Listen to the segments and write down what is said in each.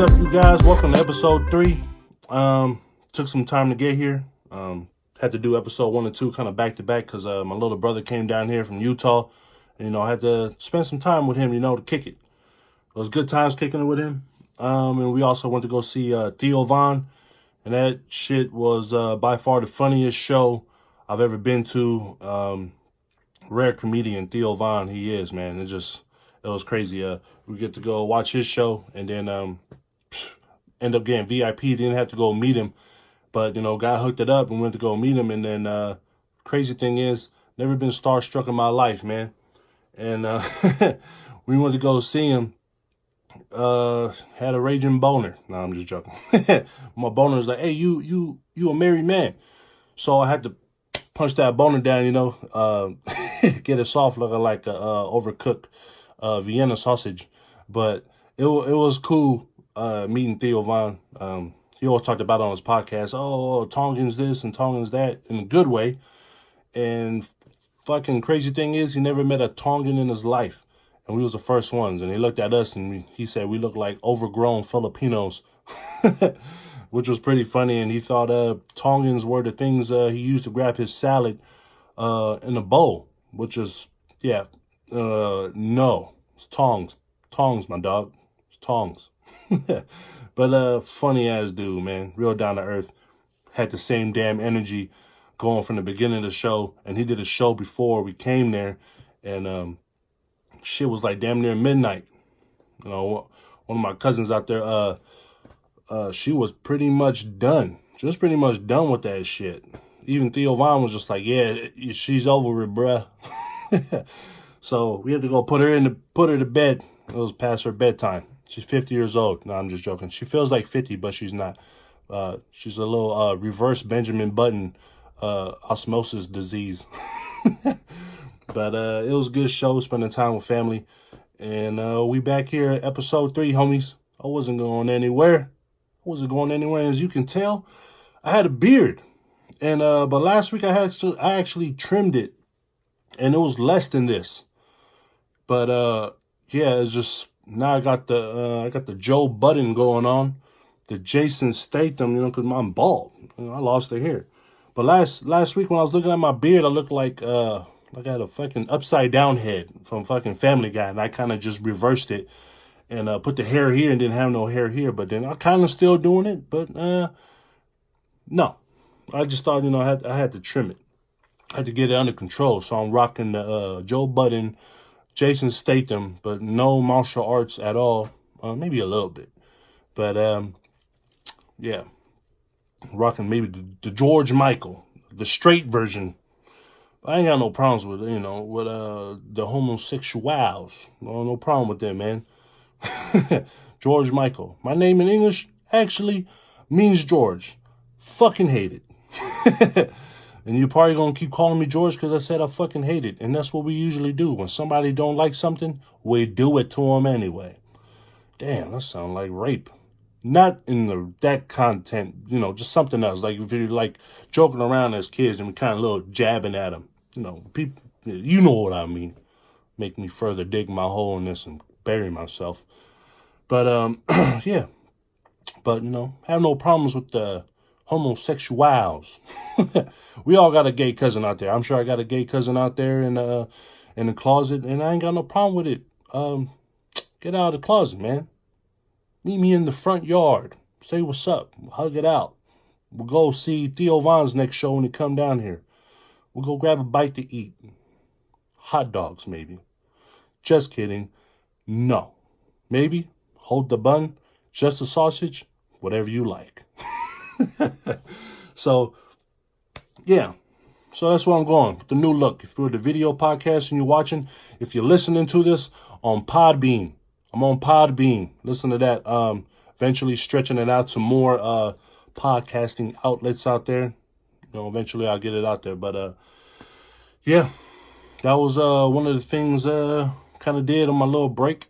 up, you guys? Welcome to episode 3. Took some time to get here. Had to do episode 1 and 2 kind of back to back because my little brother came down here from Utah. And, I had to spend some time with him, to kick it. It was good times kicking it with him. And we also went to go see Theo Von. And that shit was by far the funniest show I've ever been to. Rare comedian, Theo Von, he is, man. It was crazy. We get to go watch his show and then end up getting VIP. Didn't have to go meet him. But, got hooked it up and went to go meet him. And then crazy thing is, never been starstruck in my life, man. And we went to go see him. Had a raging boner. No, I'm just joking. My boner was like, hey, you a married man. So I had to punch that boner down, get it soft, looking like a overcooked Vienna sausage. But it was cool meeting Theo Von. He always talked about it on his podcast, Tongan's this and Tongan's that, in a good way. And fucking crazy thing is, he never met a Tongan in his life. And we was the first ones. And he looked at us and he said we looked like overgrown Filipinos, which was pretty funny. And he thought Tongans were the things he used to grab his salad in a bowl, which is, no. It's tongs. Tongs, my dog. It's tongs. But funny ass dude, man. Real down to earth. Had the same damn energy going from the beginning of the show. And he did a show before we came there. And shit was like damn near midnight. One of my cousins out there, she was pretty much done. She was pretty much done with that shit. Even Theo Von was just like, yeah, she's over it, bruh. So we had to go put her to bed. It was past her bedtime. She's 50 years old. No, I'm just joking. She feels like 50, but she's not. She's a little reverse Benjamin Button osmosis disease. But it was a good show, spending time with family. And we back here at episode 3, homies. I wasn't going anywhere. As you can tell, I had a beard. And but last week I actually trimmed it. And it was less than this. But it's just, now I got the Joe Budden going on. The Jason Statham, because I'm bald. I lost the hair. But last week when I was looking at my beard, I looked like I had a fucking upside down head from fucking Family Guy. And I kind of just reversed it and put the hair here and didn't have no hair here. But then I kind of still doing it. But no. I just thought, I had to trim it. I had to get it under control. So I'm rocking the Joe Budden, Jason Statham, but no martial arts at all. Maybe a little bit. But rocking maybe the George Michael, the straight version. I ain't got no problems with, the homosexuals. No problem with them, man. George Michael. My name in English actually means George. Fucking hate it. And you're probably going to keep calling me George because I said I fucking hate it. And that's what we usually do. When somebody don't like something, we do it to them anyway. Damn, that sounds like rape. Not in that content, just something else. Like if you're like joking around as kids and we kind of little jabbing at them. People, you know what I mean. Make me further dig my hole in this and bury myself. But, yeah. But, have no problems with the homosexuals. We all got a gay cousin out there. I'm sure I got a gay cousin out there in the closet, and I ain't got no problem with it. Get out of the closet, man. Meet me in the front yard. Say what's up. Hug it out. We'll go see Theo Von's next show when he come down here. We'll go grab a bite to eat. Hot dogs, maybe. Just kidding. No. Maybe. Hold the bun. Just a sausage. Whatever you like. So, yeah. So that's where I'm going. With the new look. If you're the video podcast and you're watching, if you're listening to this on Podbean, I'm on Podbean. Listen to that. Eventually stretching it out to more podcasting outlets out there. Eventually I'll get it out there. But yeah, that was one of the things kind of did on my little break.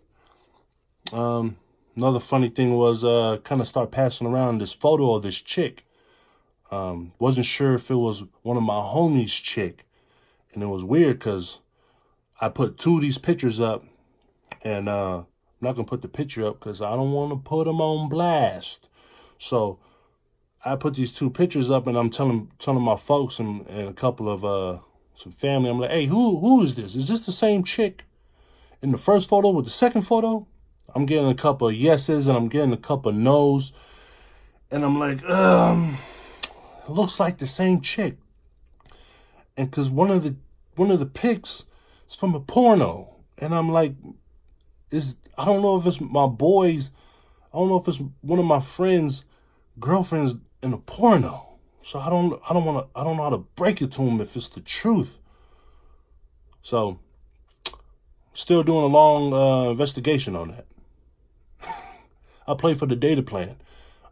Another funny thing was kind of start passing around this photo of this chick. Wasn't sure if it was one of my homies' chick. And it was weird because I put two of these pictures up. And not going to put the picture up because I don't want to put him on blast. So I put these 2 pictures up, and I'm telling my folks and a couple of some family, I'm like, hey, who is this? Is this the same chick in the first photo with the second photo? I'm getting a couple of yeses and I'm getting a couple of no's. And I'm like, it looks like the same chick. And because one of the pics is from a porno. And I'm like, I don't know if it's my boys, I don't know if it's one of my friends' girlfriends in a porno. So I don't know how to break it to him if it's the truth. So still doing a long investigation on that. I play for the data plan.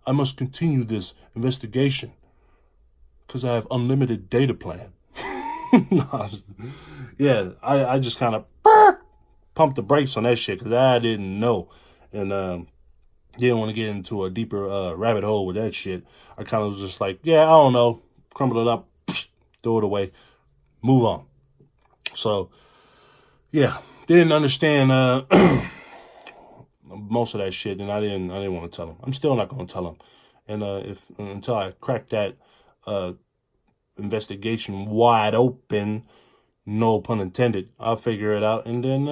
I must continue this investigation because I have unlimited data plan. Yeah, I just kind of pumped the brakes on that shit because I didn't know. And didn't want to get into a deeper rabbit hole with that shit. I kind of was just like, yeah, I don't know. Crumble it up, throw it away, move on. So, yeah, didn't understand most of that shit, and I didn't want to tell him. I'm still not going to tell him. And until I crack that investigation wide open, no pun intended, I'll figure it out and then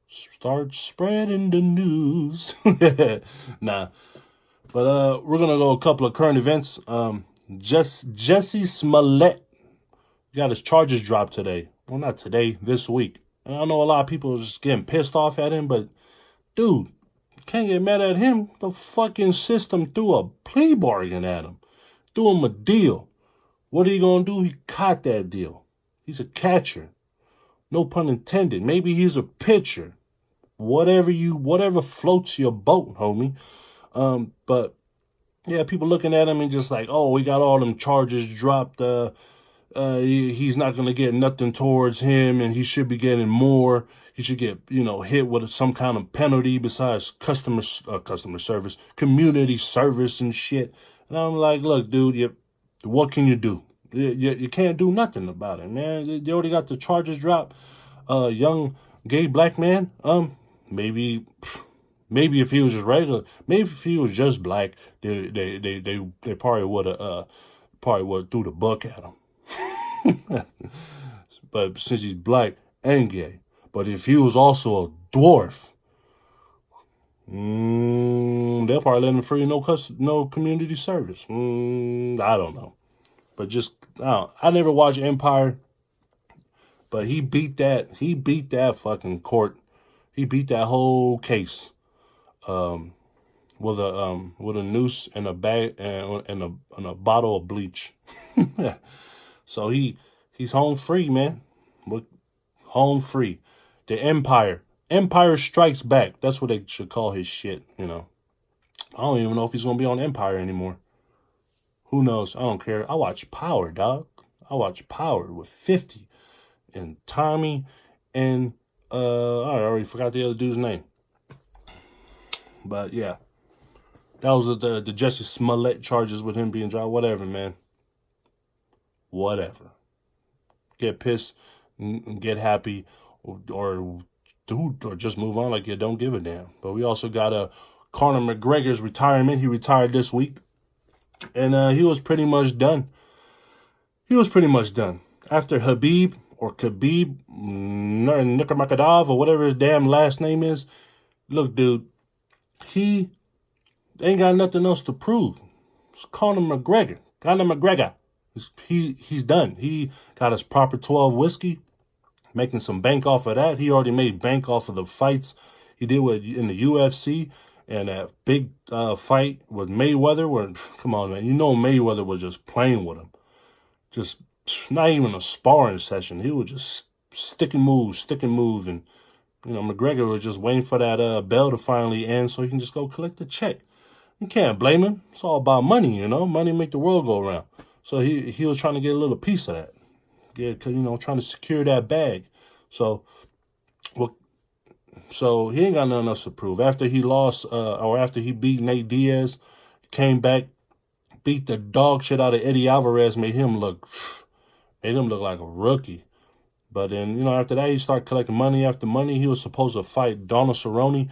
start spreading the news. Nah. But we're gonna go a couple of current events. Jussie Smollett got his charges dropped today. Well, not today, this week. And I know a lot of people are just getting pissed off at him, but dude, can't get mad at him. The fucking system threw a plea bargain at him. Threw him a deal. What are you gonna do? He caught that deal. He's a catcher. No pun intended. Maybe he's a pitcher. Whatever floats your boat, homie. But yeah, people looking at him and just like, oh, we got all them charges dropped. He's not going to get nothing towards him, and he should be getting more. He should get, hit with some kind of penalty besides customer service, community service and shit. And I'm like, look, dude, what can you do? You can't do nothing about it, man. They already got the charges dropped. Young gay black man, maybe if he was just regular, maybe if he was just black, they probably would have threw the book at him. But since he's black and gay, but if he was also a dwarf, they'll probably let him free, no community service. I don't know, but I never watched Empire, but he beat that fucking court. He beat that whole case. With a noose and a bag and a bottle of bleach. So he's home free, man. Home free. The Empire Strikes Back. That's what they should call his shit. I don't even know if he's gonna be on Empire anymore. Who knows? I don't care. I watch Power, dog. I watch Power with 50 and Tommy and I already forgot the other dude's name. But yeah, that was the Jussie Smollett charges with him being dropped. Whatever, man. Whatever. Get pissed, get happy, or just move on like you don't give a damn. But we also got Conor McGregor's retirement. He retired this week, and he was pretty much done. After Khabib Nurmagomedov or whatever his damn last name is. Look, dude. He ain't got nothing else to prove. It's Conor McGregor. He's done. He got his proper 12 whiskey, making some bank off of that. He already made bank off of the fights he did in the UFC and that big fight with Mayweather. Where, come on, man, Mayweather was just playing with him. Just not even a sparring session. He was just sticking moves, and McGregor was just waiting for that bell to finally end so he can just go collect the check. You can't blame him. It's all about money, Money make the world go around. So he was trying to get a little piece of that. Yeah, trying to secure that bag. So he ain't got nothing else to prove. After he lost, or after he beat Nate Diaz, came back, beat the dog shit out of Eddie Alvarez, made him look like a rookie. But then, after that, he started collecting money after money. He was supposed to fight Donald Cerrone.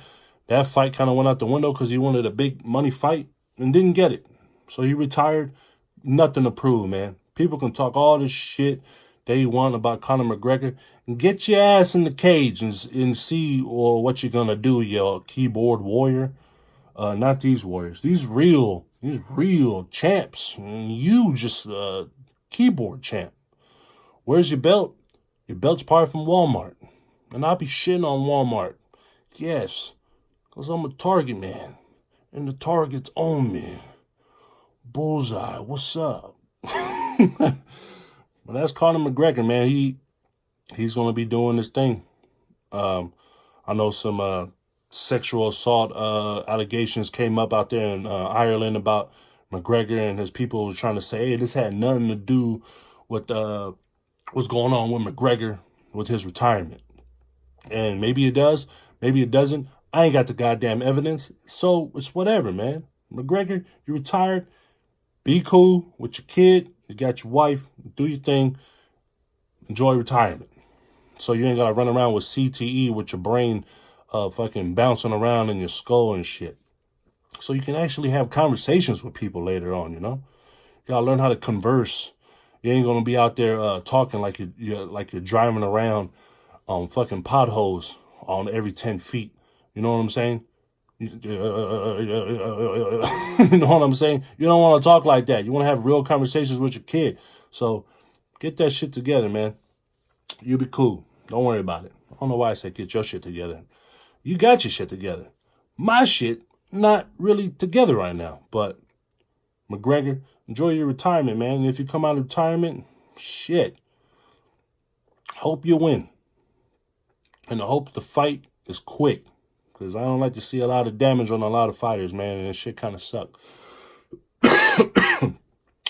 That fight kind of went out the window because he wanted a big money fight and didn't get it. So he retired. Nothing to prove, man. People can talk all this shit they want about Conor McGregor. Get your ass in the cage and see what you're going to do, you keyboard warrior. Not these warriors. These real champs. You just keyboard champ. Where's your belt? Your belt's probably from Walmart. And I'll be shitting on Walmart. Yes, because I'm a Target man. And the Targets own me. Bullseye, what's up? But that's Conor McGregor, man. He's going to be doing this thing. I know some sexual assault allegations came up out there in Ireland about McGregor, and his people were trying to say, hey, this had nothing to do with what's going on with McGregor with his retirement. And maybe it does, maybe it doesn't. I ain't got the goddamn evidence, so it's whatever, man. McGregor, you retired. Be cool with your kid. You got your wife. Do your thing. Enjoy retirement. So you ain't got to run around with CTE with your brain fucking bouncing around in your skull and shit. So you can actually have conversations with people later on, You got to learn how to converse. You ain't going to be out there talking like you're driving around on fucking potholes on every 10 feet. You know what I'm saying? You know what I'm saying? You don't want to talk like that. You want to have real conversations with your kid. So get that shit together, man. You'll be cool. Don't worry about it. I don't know why I said get your shit together. You got your shit together. My shit, not really together right now. But McGregor, enjoy your retirement, man. And if you come out of retirement, shit. Hope you win. And I hope the fight is quick. Because I don't like to see a lot of damage on a lot of fighters, man. And this shit kind of sucks.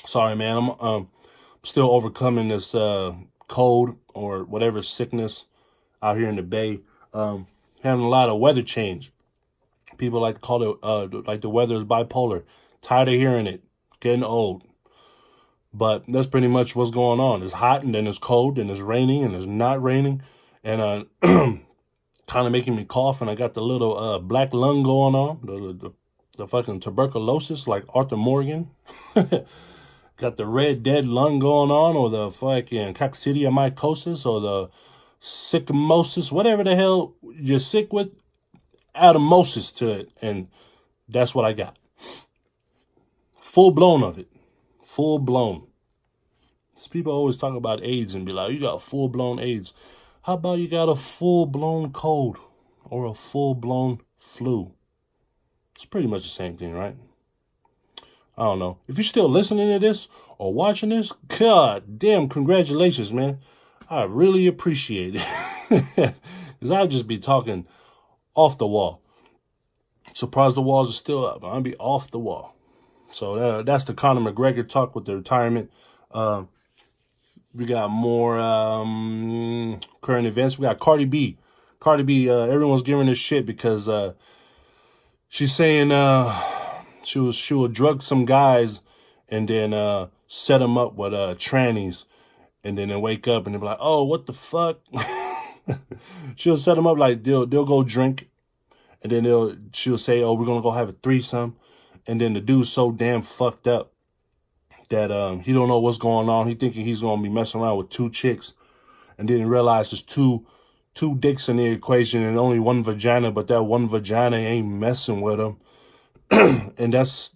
Sorry, man. I'm still overcoming this cold or whatever sickness out here in the Bay. Having a lot of weather change. People like to call it, like the weather is bipolar. Tired of hearing it. Getting old. But that's pretty much what's going on. It's hot and then it's cold and it's raining and it's not raining. And kind of making me cough, and I got the little black lung going on, the fucking tuberculosis like Arthur Morgan. Got the red dead lung going on, or the fucking coccidioidomycosis, or the sycomosis, whatever the hell you're sick with, atomosis to it, and that's what I got. Full blown of it. Full blown. People always talk about AIDS and be like, you got full blown AIDS. How about you got a full-blown cold or a full-blown flu? It's pretty much the same thing, right? I don't know. If you're still listening to this or watching this, god damn, congratulations, man. I really appreciate it. Because I'll just be talking off the wall. Surprised the walls are still up. I'll be off the wall. So that's the Conor McGregor talk with the retirement. We got more current events. We got Cardi B. Cardi B, everyone's giving her shit because she's saying she will drug some guys and then set them up with trannies, and then they wake up and they'll be like, oh, what the fuck? She'll set them up like they'll go drink, and then she'll say, oh, we're gonna go have a threesome, and then the dude's so damn fucked up that he don't know what's going on. He thinking he's going to be messing around with two chicks, and didn't realize there's two dicks in the equation and only one vagina, but that one vagina ain't messing with him. And that's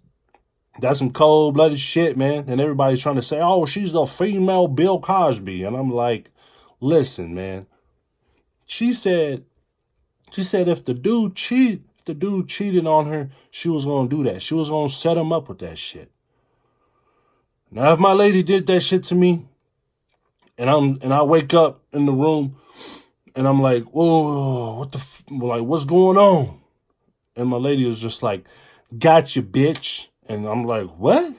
some cold-blooded shit, man. And everybody's trying to say, oh, she's the female Bill Cosby. And I'm like, listen, man. She said if the dude cheated on her, she was going to do that. She was going to set him up with that shit. Now, if my lady did that shit to me, and I wake up in the room, and I'm like, whoa, what's going on? And my lady was just like, gotcha, bitch. And I'm like, what?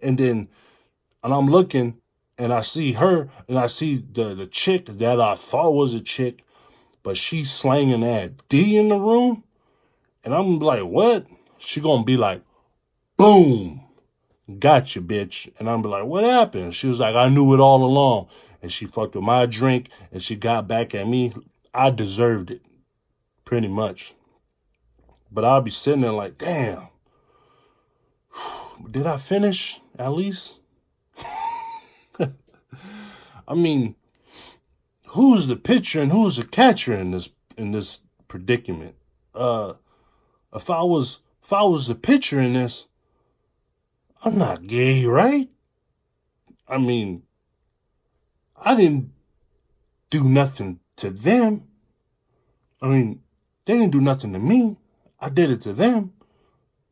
And I'm looking, and I see her, and I see the chick that I thought was a chick, but she's slanging that D in the room. And I'm like, what? She gonna be like, boom. Gotcha, bitch. And I'm like, what happened? She was like, I knew it all along. and she fucked with my drink and she got back at me, I deserved it, pretty much. But I'll be sitting there like, damn, did I finish at least? I mean, who's the pitcher and who's the catcher in this predicament? If I was the pitcher in this, I'm not gay, right? I mean, I didn't do nothing to them. I mean, they didn't do nothing to me. I did it to them.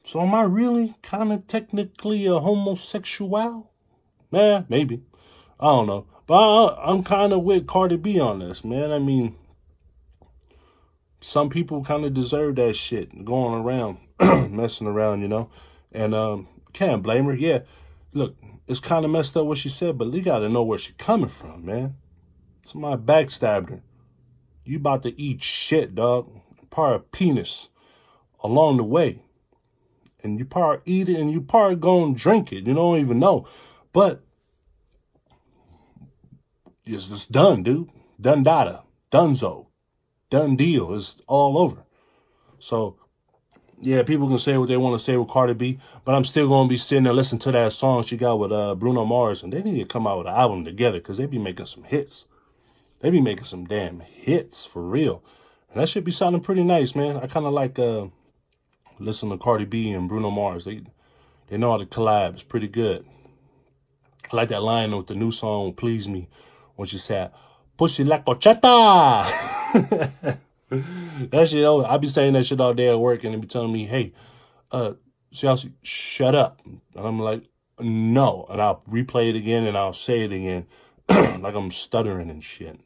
So am I really kind of technically a homosexual? Nah, maybe. I don't know. But I'm kind of with Cardi B on this, man. I mean, some people kind of deserve that shit, going around, messing around, you know. And can't blame her. Yeah, look, it's kind of messed up what she said, but you got to know where she coming from, man. Somebody backstabbed her. You about to eat shit, dog. Part of penis along the way. And you part eat it and you part go drink it. You don't even know. But it's just done, dude. Done data. Dunzo. Done deal. It's all over. So, yeah, people can say what they want to say with Cardi B, but I'm still going to be sitting there listening to that song she got with Bruno Mars, and they need to come out with an album together because they be making some hits. They be making some damn hits, for real. And that should be sounding pretty nice, man. I kind of like listening to Cardi B and Bruno Mars. They know how to collab. It's pretty good. I like that line with the new song, Please Me, when she said, pussy like horchata. That shit, I be saying that shit all day at work, and they be telling me, hey, Saucy, shut up. And I'm like, no. And I'll replay it again, and I'll say it again, like I'm stuttering and shit.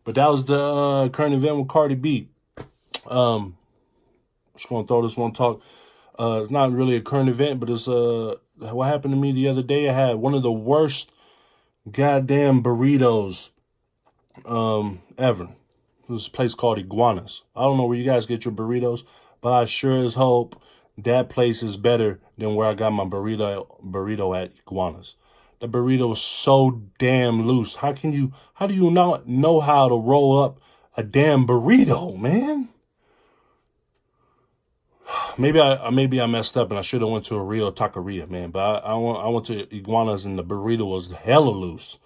But that was the current event with Cardi B. Just going to throw this one talk. It's not really a current event, but it's what happened to me the other day. I had one of the worst goddamn burritos ever. This place called Iguanas. I don't know where you guys get your burritos, but I sure as hope that place is better than where I got my burrito at Iguanas. The burrito was so damn loose. How do you not know how to roll up a damn burrito, man? Maybe I messed up and I should have went to a real taqueria, man. But I went to Iguanas and the burrito was hella loose.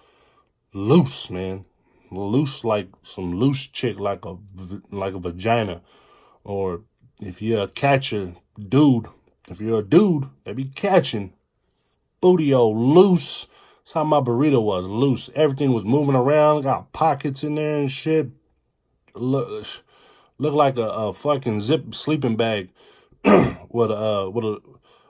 Loose, man. Loose like some loose chick, like a vagina. Or if you're a catcher, dude. If you're a dude, they be catching. Bootio loose. That's how my burrito was, loose. Everything was moving around. Got pockets in there and shit. Look like a fucking zip sleeping bag. with a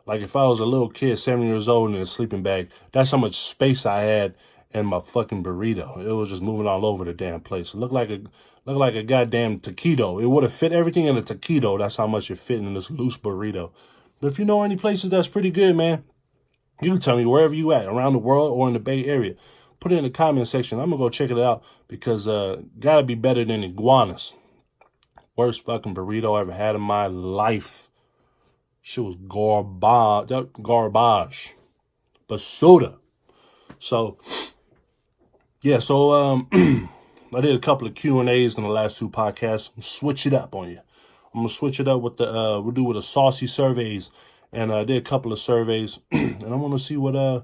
like if I was a little kid, 7 years old, in a sleeping bag. That's how much space I had in my fucking burrito. It was just moving all over the damn place. It looked like a goddamn taquito. It would have fit everything in a taquito. That's how much it fit in this loose burrito. But if you know any places that's pretty good, man, you can tell me wherever you at, around the world or in the Bay Area. Put it in the comment section. I'm gonna go check it out because gotta be better than Iguanas. Worst fucking burrito I ever had in my life. Shit was garbage. Basura. So, yeah, I did a couple of Q&As in the last two podcasts. Switch it up on you. I'm going to switch it up with we'll do with the Saucy Surveys. And I did a couple of surveys. And I want to see what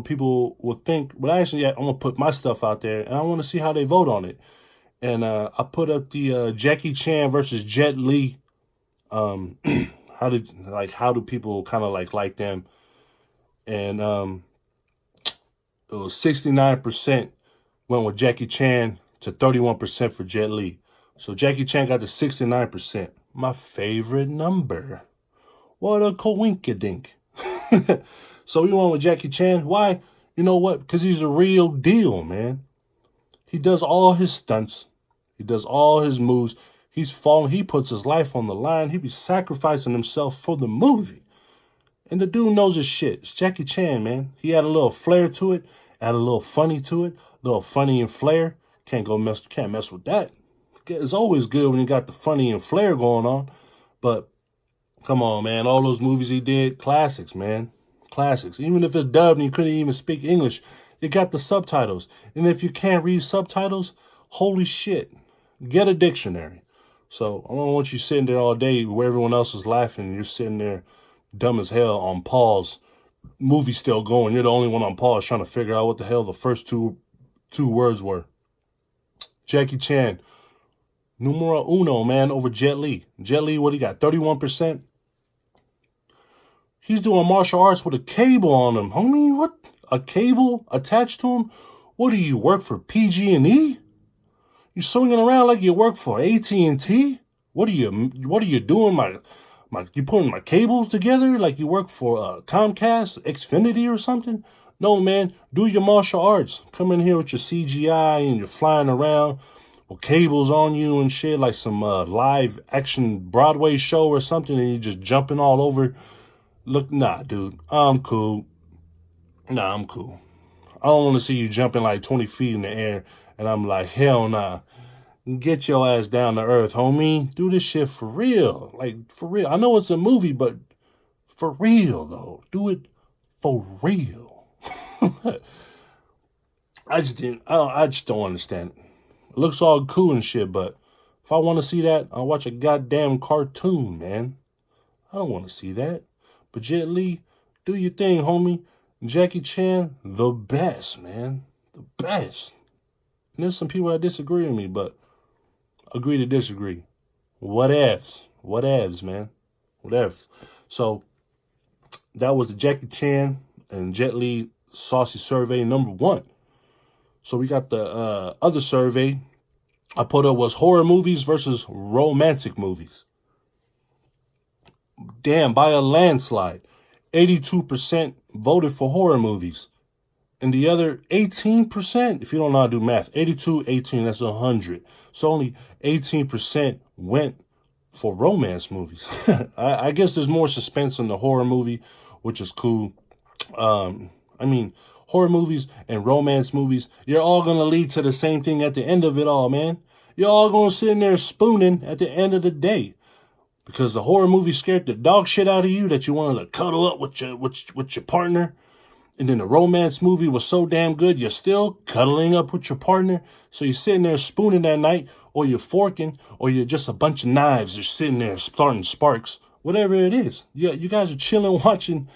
people will think. But actually, I'm going to put my stuff out there. And I want to see how they vote on it. And I put up the Jackie Chan versus Jet Li. How do people kind of like them? And it was 69% went with Jackie Chan to 31% for Jet Li. So Jackie Chan got to 69%. My favorite number. What a coinkydink. So we went with Jackie Chan. Why? You know what? Because he's a real deal, man. He does all his stunts. He does all his moves. He's falling. He puts his life on the line. He be sacrificing himself for the movie. And the dude knows his shit. It's Jackie Chan, man. He had a little flair to it. Add a little funny to it. A little funny and flair. Can't mess with that. It's always good when you got the funny and flair going on. But come on, man. All those movies he did, classics, man. Classics. Even if it's dubbed and you couldn't even speak English, You got the subtitles. And if you can't read subtitles, holy shit, get a dictionary. So I don't want you sitting there all day where everyone else is laughing and you're sitting there dumb as hell on pause. Movie still going. You're the only one on pause trying to figure out what the hell the first two words were. Jackie Chan, numero uno, man, over Jet Li. Jet Li, what he got? 31%? He's doing martial arts with a cable on him. Homie, what? A cable attached to him? What do you work for, PG&E? You swinging around like you work for AT&T? What are you doing? You putting my cables together like you work for Comcast, Xfinity or something? No, man, do your martial arts. Come in here with your CGI and you're flying around with cables on you and shit like some live action Broadway show or something and you're just jumping all over. Look, nah, dude, I'm cool. Nah, I'm cool. I don't want to see you jumping like 20 feet in the air and I'm like, hell nah. Get your ass down to earth, homie. Do this shit for real. Like, for real. I know it's a movie, but for real, though. Do it for real. I just don't understand it. It looks all cool and shit, but if I want to see that, I'll watch a goddamn cartoon, man. I don't want to see that. But Jet Li, do your thing, homie. Jackie Chan, the best, man. The best. And there's some people that disagree with me, but agree to disagree. Whatevs. Whatevs, man. Whatevs. So, that was the Jackie Chan and Jet Li Saucy Survey number 1. So, we got the other survey I put up was horror movies versus romantic movies. Damn, by a landslide. 82% voted for horror movies. And the other 18%, if you don't know how to do math, 82, 18, that's 100. So only 18% went for romance movies. I guess there's more suspense in the horror movie, which is cool. I mean, horror movies and romance movies, you're all going to lead to the same thing at the end of it all, man. You're all going to sit in there spooning at the end of the day. Because the horror movie scared the dog shit out of you that you wanted to cuddle up with your partner. And then the romance movie was so damn good, you're still cuddling up with your partner. So you're sitting there spooning that night, or you're forking, or you're just a bunch of knives just sitting there starting sparks. Whatever it is. Yeah, you guys are chilling watching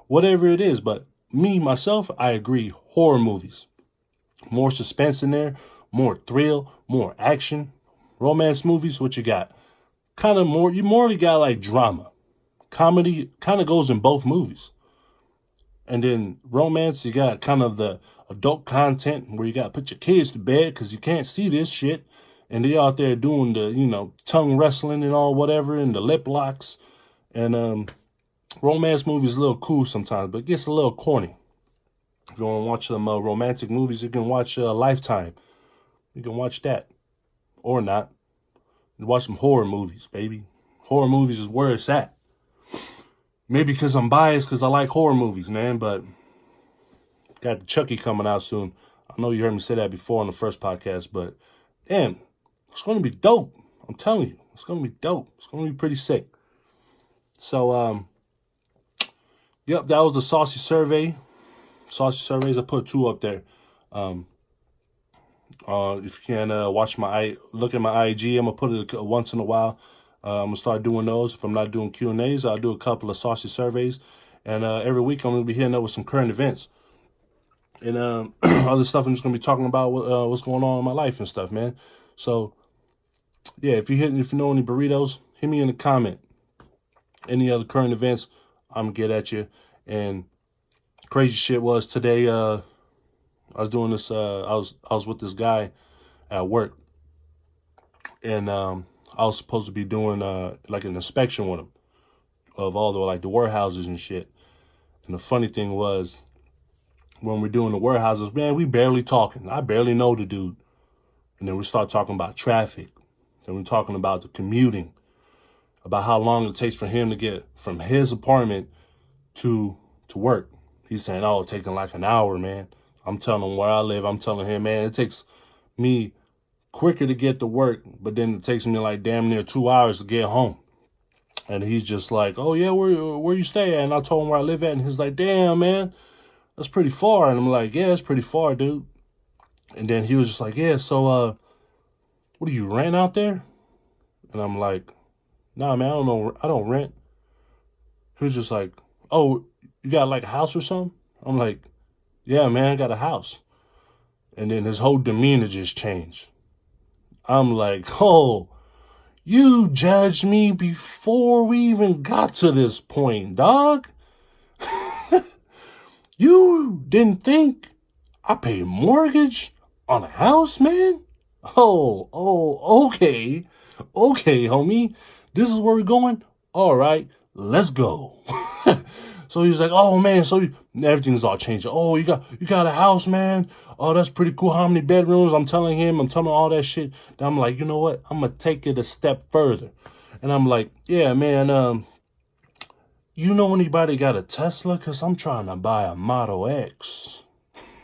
whatever it is. But me, myself, I agree. Horror movies. More suspense in there, more thrill, more action. Romance movies, what you got? You more got like drama. Comedy kind of goes in both movies. And then romance, you got kind of the adult content where you got to put your kids to bed because you can't see this shit. And they out there doing the, tongue wrestling and all whatever and the lip locks. And romance movies a little cool sometimes, but it gets a little corny. If you want to watch some romantic movies, you can watch Lifetime. You can watch that. Or not. You watch some horror movies, baby. Horror movies is where it's at. Maybe because I'm biased because I like horror movies, man, but got the Chucky coming out soon. I know you heard me say that before on the first podcast, but damn, it's going to be dope. I'm telling you, it's going to be dope. It's going to be pretty sick. So, yep, that was the Saucy Survey. Saucy Surveys, I put 2 up there. If you can look at my IG, I'm going to put it once in a while. I'm going to start doing those. If I'm not doing Q&As, I'll do a couple of Saucy Surveys. And every week I'm going to be hitting up with some current events. And other stuff I'm just going to be talking about what's going on in my life and stuff, man. So, yeah, if you know any burritos, hit me in the comment. Any other current events, I'm going to get at you. And crazy shit was today, I was doing this, I was with this guy at work. And I was supposed to be doing like an inspection with him of all the warehouses and shit. And the funny thing was, when we're doing the warehouses, man, we barely talking. I barely know the dude. And then we start talking about traffic. Then we're talking about the commuting, about how long it takes for him to get from his apartment to work. He's saying, oh, it's taking like an hour, man. I'm telling him where I live. I'm telling him, man, it takes me quicker to get to work, but then it takes me like damn near 2 hours to get home. And he's just like, oh yeah, where you stay at? And I told him where I live at, and he's like, damn, man, that's pretty far. And I'm like, yeah, it's pretty far, dude. And then he was just like, yeah, so, what do you rent out there? And I'm like, nah, man, I don't know. I don't rent. He was just like, oh, you got like a house or something? I'm like, yeah, man, I got a house. And then his whole demeanor just changed. I'm like, oh, you judged me before we even got to this point, dog. You didn't think I pay mortgage on a house, man? Okay. Okay, homie. This is where we're going? All right, let's go. So he's like, oh, man, so everything's all changing. Oh, you got a house, man. Oh, that's pretty cool. How many bedrooms? I'm telling all that shit. Then I'm like, you know what? I'm going to take it a step further. And I'm like, yeah, man, you know anybody got a Tesla? Because I'm trying to buy a Model X.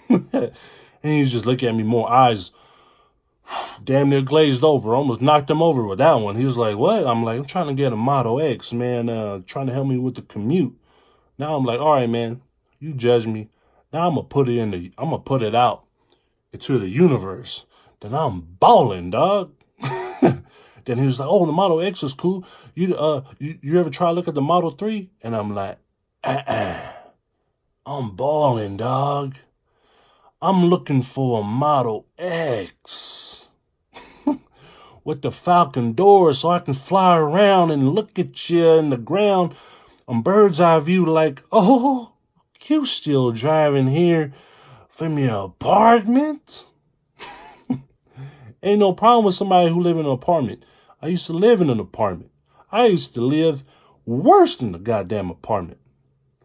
And he's just looking at me, more eyes damn near glazed over. Almost knocked him over with that one. He was like, what? I'm like, I'm trying to get a Model X, man. Trying to help me with the commute. Now I'm like, all right, man, you judge me. Now I'm gonna put it out into the universe. Then I'm balling, dog. Then he was like, oh, the Model X is cool. You ever try to look at the Model 3? And I'm like, I'm balling, dog. I'm looking for a Model X with the Falcon doors so I can fly around and look at you in the ground on bird's eye view like, oh, you still driving here from your apartment? Ain't no problem with somebody who live in an apartment. I used to live in an apartment. I used to live worse than the goddamn apartment.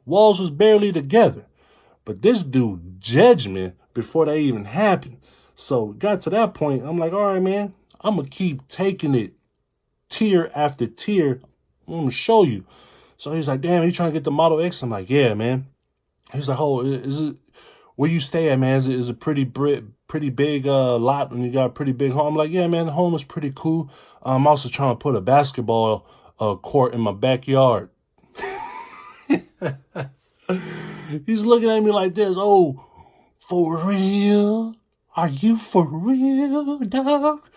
Walls was barely together. But this dude judged me before that even happened. So got to that point, I'm like, all right, man, I'm going to keep taking it tier after tier. I'm going to show you. So he's like, damn, you trying to get the Model X? I'm like, yeah, man. He's like, oh, is it where you stay at, man? Is it pretty big lot and you got a pretty big home? I'm like, yeah, man, the home is pretty cool. I'm also trying to put a basketball court in my backyard. He's looking at me like this. Oh, for real? Are you for real, dog?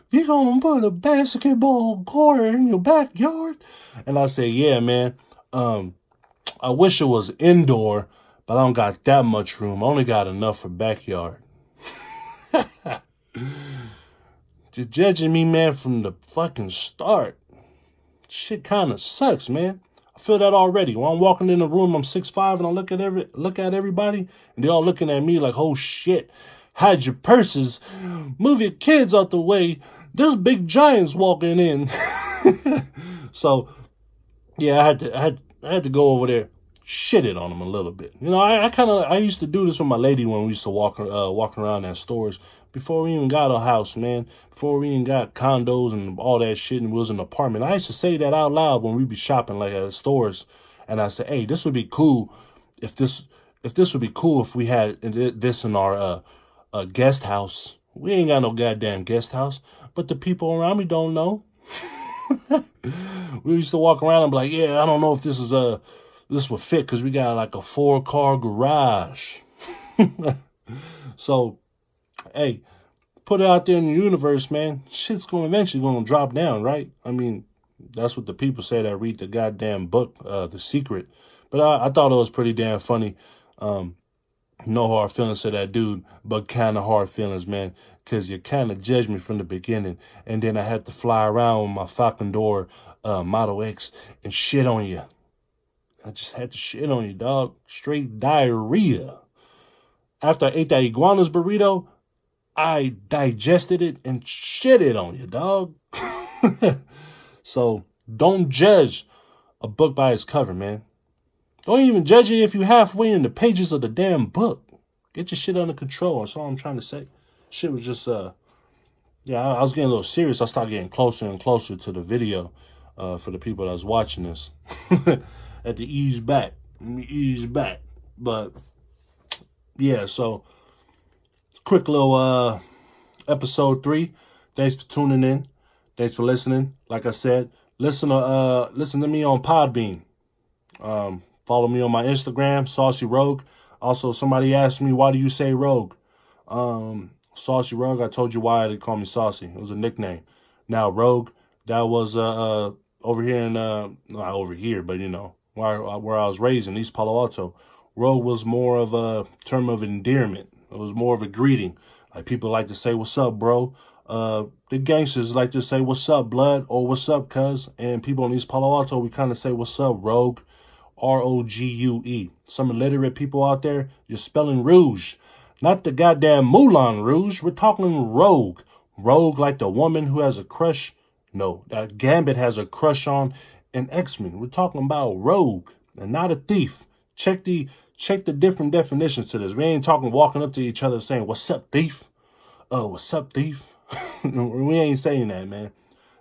You gonna put a basketball court in your backyard? And I say, yeah, man. I wish it was indoor, but I don't got that much room. I only got enough for backyard. Just judging me, man, from the fucking start. Shit kind of sucks, man. I feel that already. When I'm walking in the room, I'm 6'5", and I look at everybody, and they all looking at me like, oh shit, hide your purses, move your kids out the way. There's big giants walking in. So, yeah, I had to go over there, shit it on them a little bit. You know, I used to do this with my lady when we used to walk around at stores. Before we even got a house, man, before we even got condos and all that shit and we was in an apartment, I used to say that out loud when we be shopping like at stores. And I said, hey, this would be cool if we had this in our guest house. We ain't got no goddamn guest house, but the people around me don't know. We used to walk around and be like, yeah, I don't know if this would fit because we got like a 4-car garage. So, hey, put it out there in the universe, man. Shit's eventually going to drop down, right? I mean, that's what the people say that read the goddamn book, The Secret. But I thought it was pretty damn funny. No hard feelings to that dude, but kind of hard feelings, man, because you kind of judged me from the beginning. And then I had to fly around with my Falcon door Model X and shit on you. I just had to shit on you, dog. Straight diarrhea. After I ate that iguana's burrito, I digested it and shit it on you, dog. So don't judge a book by its cover, man. Don't even judge it if you halfway in the pages of the damn book. Get your shit under control. That's all I'm trying to say. Shit was just, yeah, I was getting a little serious. I started getting closer and closer to the video for the people that was watching this. Had to ease back. Let me ease back. But, yeah, so, quick little episode 3. Thanks for tuning in. Thanks for listening. Like I said, listen to me on Podbean. Follow me on my Instagram, Saucy Rogue. Also, somebody asked me, why do you say Rogue? Saucy Rogue, I told you why they call me Saucy. It was a nickname. Now, Rogue, that was over here in, not over here, but, you know, where I was raised in East Palo Alto. Rogue was more of a term of endearment. It was more of a greeting. Like, people like to say, what's up, bro? The gangsters like to say, what's up, blood? Or what's up, cuz? And people in East Palo Alto, we kind of say, what's up, Rogue? R-O-G-U-E. Some illiterate people out there, you're spelling Rouge. Not the goddamn Moulin Rouge. We're talking Rogue. Rogue like the woman who has a crush. No, that Gambit has a crush on an X-Men. We're talking about Rogue and not a thief. Check the different definitions to this. We ain't talking walking up to each other saying, what's up, thief? What's up, thief? We ain't saying that, man.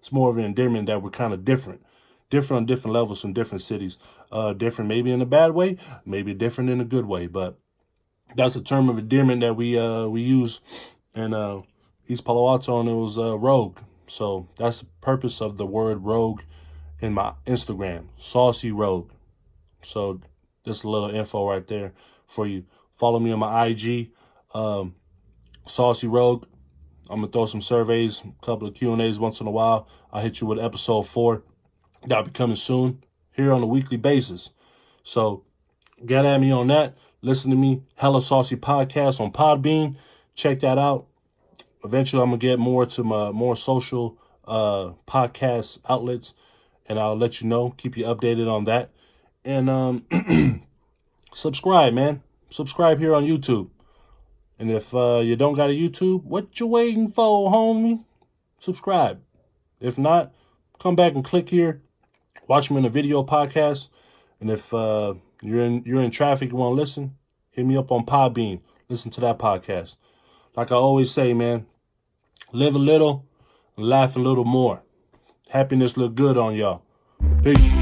It's more of an endearment that we're kind of different. Different on different levels from different cities. Different maybe in a bad way, maybe different in a good way. But that's a term of endearment that we use in East Palo Alto, and it was Rogue. So that's the purpose of the word Rogue in my Instagram, Saucy Rogue. So just a little info right there for you. Follow me on my IG, Saucy Rogue. I'm going to throw some surveys, a couple of Q&As once in a while. I'll hit you with episode 4. That'll be coming soon here on a weekly basis. So get at me on that. Listen to me, Hella Saucy Podcast on Podbean. Check that out. Eventually, I'm going to get more to my more social podcast outlets, and I'll let you know, keep you updated on that. And subscribe, man. Subscribe here on YouTube. And if you don't got a YouTube, what you waiting for, homie? Subscribe. If not, come back and click here. Watch me in a video podcast. And if you're in traffic, you want to listen, hit me up on Podbean. Listen to that podcast. Like I always say, man, live a little and laugh a little more. Happiness look good on y'all. Peace.